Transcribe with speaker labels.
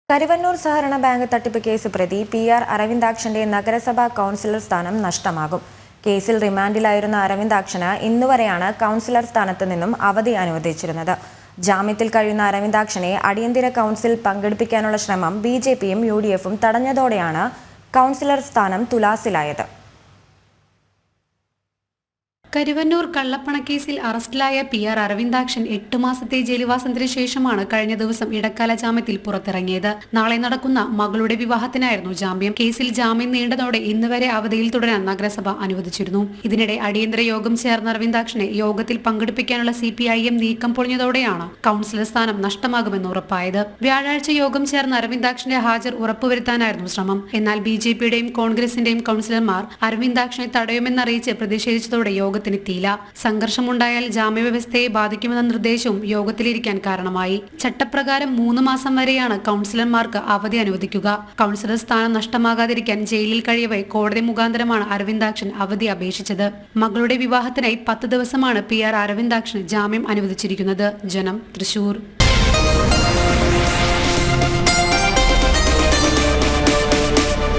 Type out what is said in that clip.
Speaker 1: കരുവന്നൂർ സഹകരണ ബാങ്ക് തട്ടിപ്പ് കേസ് പ്രതി PR അരവിന്ദാക്ഷന്റെ നഗരസഭാ കൗൺസിലർ സ്ഥാനം നഷ്ടമാകും. കേസിൽ റിമാൻഡിലായിരുന്ന അരവിന്ദാക്ഷന് ഇന്നുവരെയാണ് കൗൺസിലർ സ്ഥാനത്ത് നിന്നും അവധി അനുവദിച്ചിരുന്നത്. ജാമ്യത്തിൽ കഴിയുന്ന അരവിന്ദാക്ഷനെ അടിയന്തര കൗൺസിൽ പങ്കെടുപ്പിക്കാനുള്ള ശ്രമം BJPയും UDFും തടഞ്ഞതോടെയാണ് കൗൺസിലർ സ്ഥാനം തുലാസിലായത്.
Speaker 2: കരുവന്നൂർ കള്ളപ്പണക്കേസിൽ അറസ്റ്റിലായ PR അരവിന്ദാക്ഷൻ 8 മാസത്തെ ജയിൽവാസത്തിന് ശേഷമാണ് കഴിഞ്ഞ ദിവസം ഇടക്കാല ജാമ്യത്തിൽ പുറത്തിറങ്ങിയത്. നാളെ നടക്കുന്ന മകളുടെ വിവാഹത്തിനായിരുന്നു ജാമ്യം. കേസിൽ ജാമ്യം നീണ്ടതോടെ ഇന്നുവരെ അവധിയിൽ തുടരാൻ നഗരസഭ അനുവദിച്ചിരുന്നു. ഇതിനിടെ അടിയന്തര യോഗം ചേർന്ന അരവിന്ദാക്ഷനെ യോഗത്തിൽ പങ്കെടുപ്പിക്കാനുള്ള CPIM നീക്കം പൊളിഞ്ഞതോടെയാണ് കൗൺസിലർ സ്ഥാനം നഷ്ടമാകുമെന്ന് ഉറപ്പായത്. വ്യാഴാഴ്ച യോഗം ചേർന്ന അരവിന്ദാക്ഷന്റെ ഹാജർ ഉറപ്പുവരുത്താനായിരുന്നു ശ്രമം. എന്നാൽ BJPയുടെയും കോൺഗ്രസിന്റെയും കൗൺസിലർമാർ അരവിന്ദാക്ഷനെ തടയുമെന്നറിയിച്ച് പ്രതിഷേധിച്ചതോടെ യോഗത്തിൽ സംഘർഷമുണ്ടായാൽ ജാമ്യവ്യവസ്ഥയെ ബാധിക്കുമെന്ന നിർദ്ദേശവും യോഗത്തിലിരിക്കാൻ കാരണമായി. ചട്ടപ്രകാരം 3 മാസം വരെയാണ് കൗൺസിലർമാർക്ക് അവധി അനുവദിക്കുക. കൗൺസിലർ സ്ഥാനം നഷ്ടമാകാതിരിക്കാൻ ജയിലിൽ കഴിയവേ കോടതി മുഖാന്തരമാണ് അരവിന്ദാക്ഷൻ അവധി അപേക്ഷിച്ചത്. മകളുടെ വിവാഹത്തിനായി 10 ദിവസമാണ് PR അരവിന്ദാക്ഷന് ജാമ്യം അനുവദിച്ചിരിക്കുന്നത്. ജനം, തൃശൂർ.